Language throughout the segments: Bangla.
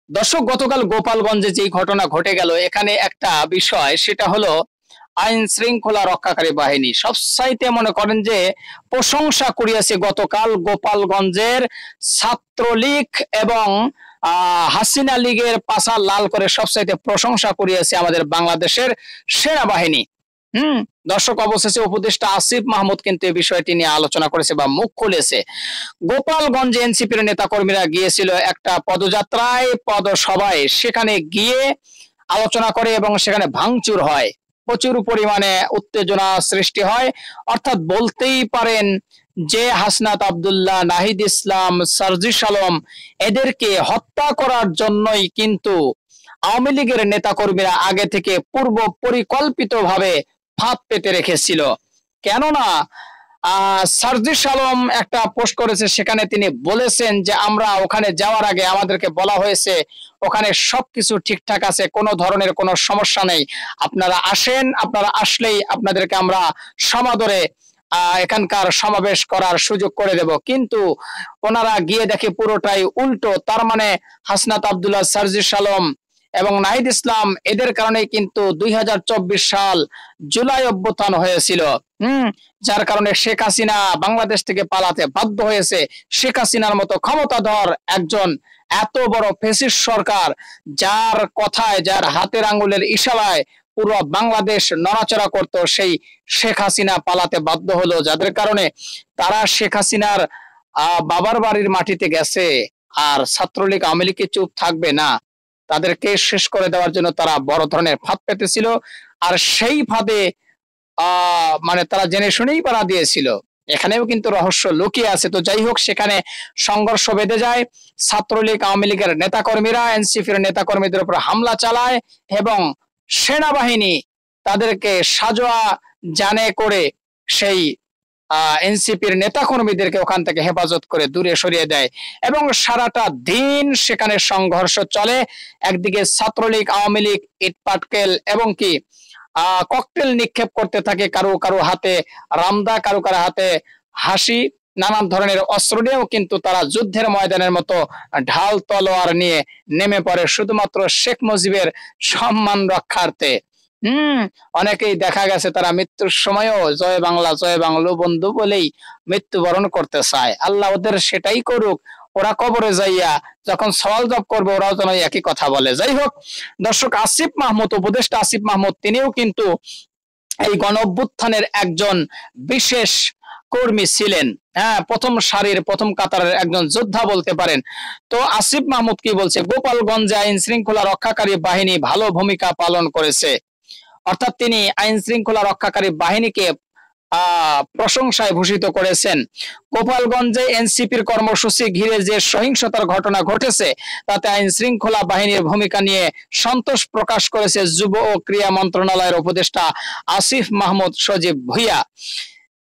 দর্শক, গতকাল গোপালগঞ্জে যেই ঘটনা ঘটে গেল, এখানে একটা বিষয়, সেটা হলো আইন শৃঙ্খলা রক্ষাকারী বাহিনী সবসাইতে মনে করেন যে প্রশংসা করিয়াছে গতকাল গোপালগঞ্জের ছাত্রলীগ এবং হাসিনা লীগের পাছা লাল করে সবসাইতে প্রশংসা করিয়াছে আমাদের বাংলাদেশের সেনাবাহিনী। হুম। দর্শক, অবশেষে উপদেষ্টা আসিফ মাহমুদ কিন্তু এই বিষয়টি নিয়ে আলোচনা করেছে বা মুখ খুলেছে। গোপালগঞ্জে এনসিপির নেতা কর্মীরা গিয়েছিল একটা পদযাত্রায়, পদসভায়, সেখানে গিয়ে আলোচনা করে এবং সেখানে ভাঙচুর হয়, প্রচুর পরিমাণে উত্তেজনা সৃষ্টি হয়। অর্থাৎ বলতেই পারেন যে হাসনাত আব্দুল্লাহ, নাহিদ ইসলাম, সার্জিস আলম এদেরকে হত্যা করার জন্যই কিন্তু আওয়ামী লীগের নেতা কর্মীরা আগে থেকে পূর্ব পরিকল্পিত ভাবে ফাঁদ পেতে রেখেছিল। কেননা সার্জিস আলম একটা পোস্ট করেছে, সেখানে তিনি বলেছেন যে আমরা ওখানে যাওয়ার আগে আমাদেরকে বলা হয়েছে ওখানে সবকিছু ঠিকঠাক আছে, কোনো ধরনের কোনো সমস্যা নেই, আপনারা আসেন, আপনারা আসলেই আপনাদেরকে আমরা সমাদরে এখানকার সমাবেশ করার সুযোগ করে দেব। কিন্তু ওনারা গিয়ে দেখে পুরোটাই উল্টো। তার মানে হাসনাত আব্দুল্লাহ, সার্জিস আলম এবং নাহিদ ইসলাম এদের কারণে কিন্তু 2024 সাল জুলাই অভ্যুত্থান হয়েছিল। যার কারণে শেখ হাসিনা বাংলাদেশ থেকে পালাতে বাধ্য হয়েছে। শেখ হাসিনার মতো ক্ষমতাধর একজন এত বড় ফ্যাসিস্ট সরকার, যার কথায়, যার হাতের আঙ্গুলের ইশারায় পুরো বাংলাদেশ নড়াচড়া করত, সেই শেখ হাসিনা পালাতে বাধ্য হলো, যাদের কারণে তারা শেখ হাসিনার বাবার বাড়ির মাটিতে গেছে। আর ছাত্রলীগ আওয়ামী লীগ চুপ থাকবে না, তাদেরকে শেষ করে দেওয়ার জন্য তারা বড় ধরনের ফাঁদ পেতেছিল। আর সেই ফাঁদে মানে তারা জেনে শুনেই পাড়া দিয়েছিল। এখানেও কিন্তু রহস্য লুকিয়ে আছে। তো যাই হোক, সেখানে সংঘর্ষ বেঁধে যায়। ছাত্রলীগ আওয়ামী লীগের নেতাকর্মীরা এনসিপির নেতাকর্মীদের উপর হামলা চালায় এবং সেনাবাহিনী তাদেরকে সাজোয়া জানে করে সেই এনসিপির নেতাকর্মীদেরকে ওখান থেকে হেফাজত করে দূরে সরিয়ে দেয় এবং সারাটা দিন সেখানে সংঘর্ষ চলে। একদিকে ছাত্রলীগ আওয়ামী লীগ ইট পাটকেল এবং কি ককটেল নিক্ষেপ করতে থাকে, কারো কারো হাতে রামদা, কারো কারো হাতে হাসি, নানান ধরনের অস্ত্র নিয়েও কিন্তু তারা যুদ্ধের ময়দানের মতো ঢাল তলোয়ার নিয়ে নেমে পড়ে শুধুমাত্র শেখ মুজিবের সম্মান রক্ষার্থে। অনেকেই দেখা গেছে তারা মৃত্যুর সময়ও জয় বাংলা জয় বাংলা বন্ধু বলেই মৃত্যুবরণ করতে চায়। আল্লাহ ওদের সেটাই করুক, ওরা কবরে যাইয়া যখন সওয়াল জব করবে ওরাও যেন একই কথা বলে। যাই হোক দর্শক, আসিফ মাহমুদ, উপদেষ্টা আসিফ মাহমুদ, তিনিও কিন্তু এই গণ অভ্যুত্থানের একজন বিশেষ কর্মী ছিলেন। হ্যাঁ, প্রথম সারির, প্রথম কাতারের একজন যোদ্ধা বলতে পারেন। তো আসিফ মাহমুদ কি বলছে? গোপালগঞ্জে আইন শৃঙ্খলা রক্ষাকারী বাহিনী ভালো ভূমিকা পালন করেছে। অর্থাৎ তিনি আইন শৃঙ্খলা রক্ষাকারী বাহিনীকে প্রশংসায় ভূষিত করেছেন। গোপালগঞ্জে এনসিপির কর্মসূচি ঘিরে যে সহিংসতার ঘটনা ঘটেছে তাতে আইন শৃঙ্খলা বাহিনীর ভূমিকা নিয়ে সন্তোষ প্রকাশ করেছে যুব ও ক্রীড়া মন্ত্রণালয়ের উপদেষ্টা আসিফ মাহমুদ সজীব ভুইয়া।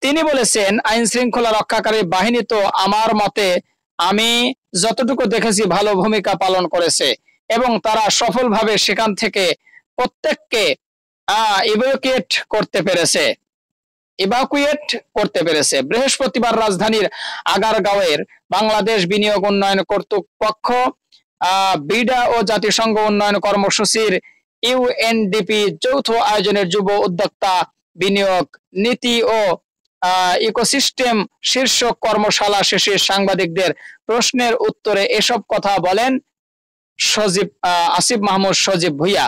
তিনি বলেছেন, আইন শৃঙ্খলা রক্ষাকারী বাহিনী তো আমার মতে আমি যতটুকু দেখেছি ভালো ভূমিকা পালন করেছে এবং তারা সফলভাবে সেখান থেকে প্রত্যেককে ইভাকুয়েট করতে পেরেছে। বৃহস্পতিবার রাজধানীর আগারগাঁওয়ের বাংলাদেশ বিনিয়োগ উন্নয়ন কর্তৃপক্ষ, বিডা ও জাতিসংঘ উন্নয়ন কর্মসূচির ইউএনডিপি যৌথ আয়োজনের যুব উদ্যোক্তা বিনিয়োগ নীতি ও ইকোসিস্টেম শীর্ষক কর্মশালা শেষে সাংবাদিকদের প্রশ্নের উত্তরে এসব কথা বলেন আসিফ মাহমুদ সজীব ভুইয়া।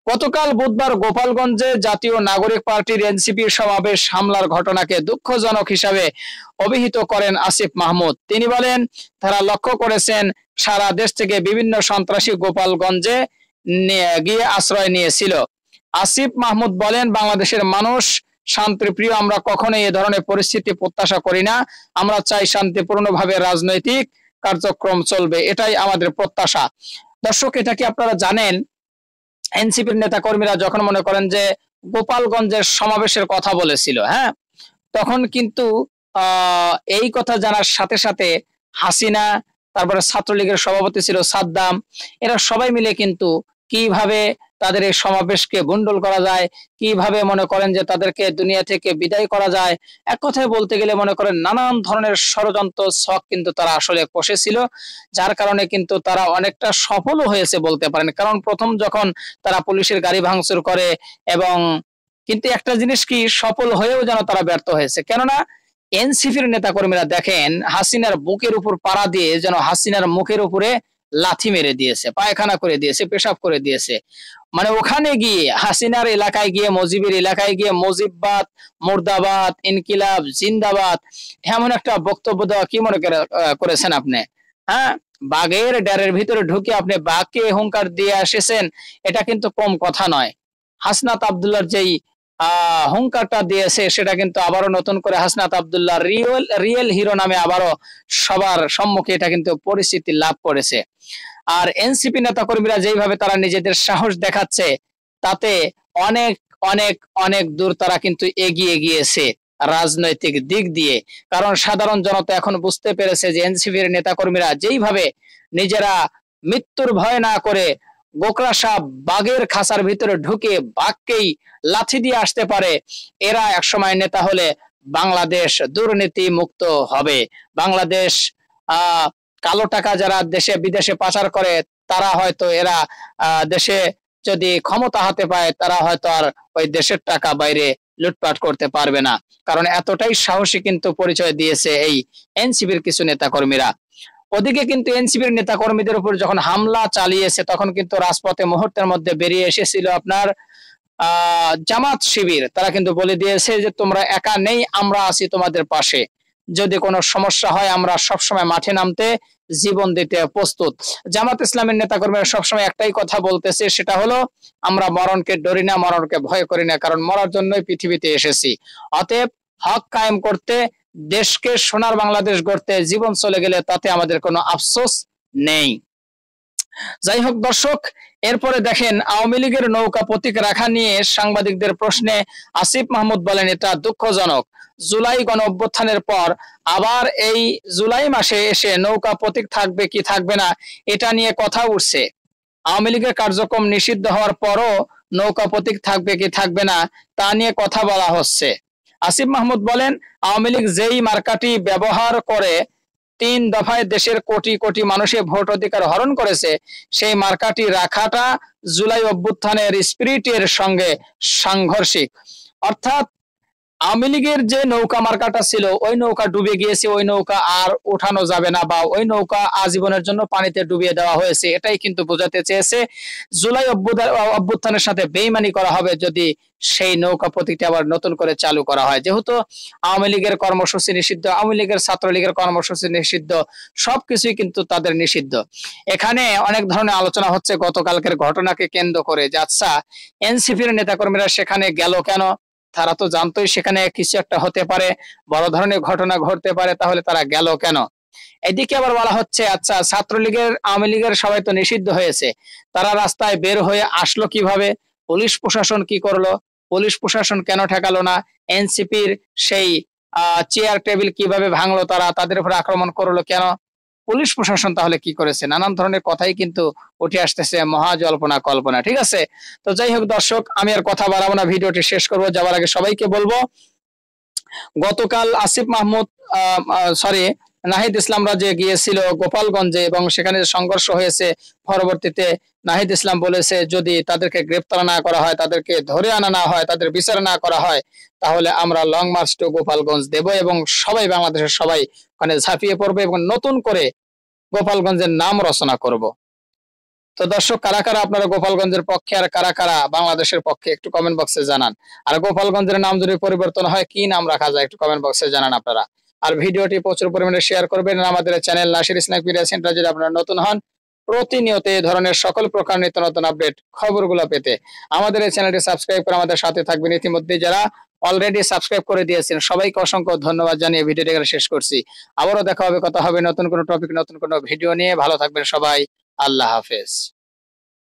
গতকাল বুধবার গোপালগঞ্জে জাতীয় নাগরিক পার্টির এনসিপির সমাবেশ হামলার ঘটনাকে দুঃখজনক হিসাবে অভিহিত করেন আসিফ মাহমুদ। তিনি বলেন, তারা লক্ষ্য করেছেন সারা দেশ থেকে বিভিন্ন সন্ত্রাসী গোপালগঞ্জে গিয়ে আশ্রয় নিয়েছিল। আসিফ মাহমুদ বলেন, বাংলাদেশের মানুষ শান্তিপ্রিয়, আমরা কখনোই এ ধরনের পরিস্থিতি প্রত্যাশা করি না। আমরা চাই শান্তিপূর্ণভাবে রাজনৈতিক কার্যক্রম চলবে, এটাই আমাদের প্রত্যাশা। দর্শক, এটা কি আপনারা জানেন? এনসিপির নেতা কর্মীরা যখন মনে করেন যে গোপালগঞ্জের সমাবেশের কথা বলেছিল, হ্যাঁ, তখন কিন্তু এই কথা জানার সাথে সাথে হাসিনা, তারপরে ছাত্রলীগের সভাপতি ছিল সাদ্দাম, এরা সবাই মিলে কিন্তু কিভাবে তাদের এই সমাবেশকে ভণ্ডুল করা যায়, কিভাবে মনে করেন যে তাদেরকে দুনিয়া থেকে বিদায় করা যায়। এক কথায় বলতে গেলে মনে করেন নানান ধরনের ষড়যন্ত্র ছক কিন্তু তারা আসলে কষেছিল, যার কারণে কিন্তু তারা অনেকটা সফলও হয়েছে বলতে পারেন। কারণ প্রথম যখন তারা পুলিশের গাড়ি ভাঙচুর করে, এবং কিন্তু একটা জিনিস কি, সফল হয়েও যেন তারা ব্যর্থ হয়েছে। কেননা এনসিপির নেতাকর্মীরা দেখেন হাসিনার বুকের উপর পাড়া দিয়ে যেন হাসিনার মুখের উপরে লাথি মেরে দিয়েছে, পায়খানা করে দিয়েছে, পেশাব করে দিয়েছে। মানে ওখানে গিয়ে হাসিনার এলাকায় গিয়ে, মুজিবের এলাকায় গিয়ে মুজিববাদ, মুর্দাবাদ, ইনকিলাব জিন্দাবাদ এমন একটা বক্তব্য দেওয়া কি মনে করেছেন আপনি? হ্যাঁ, বাঘের ডেরের ভিতরে ঢুকে আপনি বাঘকে হুঙ্কার দিয়ে এসেছেন, এটা কিন্তু কম কথা নয়। হাসনাত আব্দুল্লাহর যেই হুঙ্কারটা দিয়েছে সেটা কিন্তু আবারও নতুন করে হাসনাত আব্দুল্লাহ রিয়েল হিরো নামে আবারও সবার সম্মুখে এটা কিন্তু পরিচিতি লাভ করেছে। আর এনসিপি নেতাকর্মীরা যেইভাবে তারা নিজেদের সাহস দেখাচ্ছে, তাতে অনেক অনেক অনেক দূর তারা কিন্তু এগিয়ে গিয়েছে রাজনৈতিক দিক দিয়ে। কারণ সাধারণ জনতা এখন বুঝতে পেরেছে যে এনসিপির নেতাকর্মীরা যেইভাবে নিজেরা মৃত্যুর ভয় না করে গোকরা সাপ বাঘের খাঁচার ভিতরে ঢুকে বাঘকেই লাথি দিয়ে আসতে পারে, এরা একসময় নেতা হলে বাংলাদেশ দুর্নীতি মুক্ত হবে। বাংলাদেশ কালো টাকা যারা দেশে বিদেশে পাচার করে, তারা হয়তো এরা দেশে যদি ক্ষমতা হাতে পায়, তারা হয়তো আর ওই দেশের টাকা বাইরে লুটপাট করতে পারবে না। কারণ এতটাই সাহসী কিন্তু পরিচয় দিয়েছে এই এনসিপির কিছু নেতাকর্মীরা। ওদিকে কিন্তু এনসিপির নেতাকর্মীদের উপর যখন হামলা চালিয়েছে, তখন কিন্তু রাজপথে মুহূর্তের মধ্যে বেরিয়ে এসেছিল আপনার জামাত শিবির। তারা কিন্তু বলে দিয়েছে যে তোমরা একা নেই, আমরা আছি তোমাদের পাশে, যদি কোনো সমস্যা হয় আমরা সবসময় মাঠে নামতে, জীবন দিতে প্রস্তুত। জামাত ইসলামের নেতাকর্মীরা সবসময় একটাই কথা বলতেছে, সেটা হলো আমরা মরণকে ডরি না, মরণকে ভয় করি না, কারণ মরার জন্যই পৃথিবীতে এসেছি। অতএব হক কায়েম করতে, দেশকে সোনার বাংলাদেশ গড়তে জীবন চলে গেলে তাতে আমাদের কোনো আফসোস নেই। যাই হোক দর্শক, এরপরে দেখেন আওয়ামী লীগের নৌকা প্রতীক রাখা নিয়ে সাংবাদিকদের প্রশ্নে আসিফ মাহমুদ বলেন এটা দুঃখজনক। জুলাই গণ অভ্যুত্থানের পর আবার এই জুলাই মাসে এসে নৌকা প্রতীক থাকবে কি থাকবে না এটা নিয়ে কথা উঠছে। আওয়ামী লীগের কার্যক্রম নিষিদ্ধ হওয়ার পরও নৌকা প্রতীক থাকবে কি থাকবে না তা নিয়ে কথা বলা হচ্ছে। আসিফ মাহমুদ বলেন, আওয়ামী লীগ যেই মার্কাটি ব্যবহার করে 3 দফায় দেশের কোটি কোটি মানুষের ভোট অধিকার হরণ করেছে, সেই মার্কাটি রাখাটা জুলাই অভ্যুত্থানের স্পিরিটের সঙ্গে সাংঘর্ষিক। অর্থাৎ আওয়ামী লীগের যে নৌকা মার্কাটা ছিল, ওই নৌকা ডুবে গিয়েছে, ওই নৌকা আর ওঠানো যাবে না, বা ওই নৌকা আজীবনের জন্য পানিতে ডুবিয়ে দেওয়া হয়েছে। এটাই কিন্তু বোঝাতে চেয়েছে। জুলাই অভ্যুত্থানের সাথে বেইমানি করা হবে যদি সেই নৌকা প্রতীকটি আবার নতুন করে চালু করা হয়। যেহেতু আওয়ামী লীগের কর্মসূচি নিষিদ্ধ, আওয়ামী লীগের ছাত্রলীগের কর্মসূচি নিষিদ্ধ, সবকিছুই কিন্তু তাদের নিষিদ্ধ। এখানে অনেক ধরনের আলোচনা হচ্ছে গতকালকের ঘটনাকে কেন্দ্র করে, যে আচ্ছা এনসিপির নেতাকর্মীরা সেখানে গেল কেন? তারা তো জানতোই সেখানে কিছু একটা হতে পারে, বড় ধরনের ঘটনা ঘটতে পারে, তাহলে তারা গেল কেন? এদিকে আবার বলা হচ্ছে আচ্ছা ছাত্রলীগের আওয়ামী লীগের সবাই তো নিষিদ্ধ হয়েছে, তারা রাস্তায় বের হয়ে আসলো কিভাবে? পুলিশ প্রশাসন কি করলো? পুলিশ প্রশাসন কেন ঠেকালো না? এনসিপির সেই চেয়ার টেবিল কিভাবে ভাঙলো? তারা তাদের উপর আক্রমণ করলো কেন? পুলিশ প্রশাসন তাহলে কি করেছে? নানান ধরনের কথাই কিন্তু উঠে আসতেছে, মহা জল্পনা কল্পনা। ঠিক আছে, তো যাই হোক দর্শক, আমি আর কথা বাড়াবো না, ভিডিওটি শেষ করব। যাওয়ার আগে সবাইকে বলবো, গতকাল আসিফ মাহমুদ নাহিদ ইসলামরা যে গিয়েছিল গোপালগঞ্জে এবং সেখানে সংঘর্ষ হয়েছে, পরবর্তীতে নাহিদ ইসলাম বলেছে যদি তাদেরকে গ্রেপ্তার না করা হয়, তাদেরকে ধরে আনা না হয়, তাদের বিচার না করা হয়, তাহলে আমরা লং মার্চ টু গোপালগঞ্জ দেব এবং সবাই, বাংলাদেশের সবাই ওখানে ঝাঁপিয়ে পড়বে এবং নতুন করে গোপালগঞ্জের নাম রচনা করব। তো দর্শক, কারা কারা আপনারা গোপালগঞ্জের পক্ষে আর কারা কারা বাংলাদেশের পক্ষে একটু কমেন্ট বক্সে জানান। আর গোপালগঞ্জের নাম যদি পরিবর্তন হয় কি নাম রাখা যায় একটু কমেন্ট বক্সে জানান আপনারা। আর ভিডিওটি প্রচুর পরিমাণে শেয়ার করবেন। আমাদের channel Nasir snack media centre যদি আপনারা নতুন হন, প্রতিনিয়ত এই ধরনের সকল প্রকার নিত্য নতুন আপডেট খবরগুলো পেতে আমাদের এই চ্যানেলটি সাবস্ক্রাইব করে আমাদের সাথে থাকবেন। ইতিমধ্যে যারা অলরেডি সাবস্ক্রাইব করে দিয়েছেন সবাইকে অসংখ্য ধন্যবাদ জানিয়ে ভিডিওটি এখানে শেষ করছি। আবারও দেখা হবে, কথা হবে নতুন কোনো টপিক, নতুন কোনো ভিডিও নিয়ে। ভালো থাকবেন সবাই, আল্লাহ হাফেজ।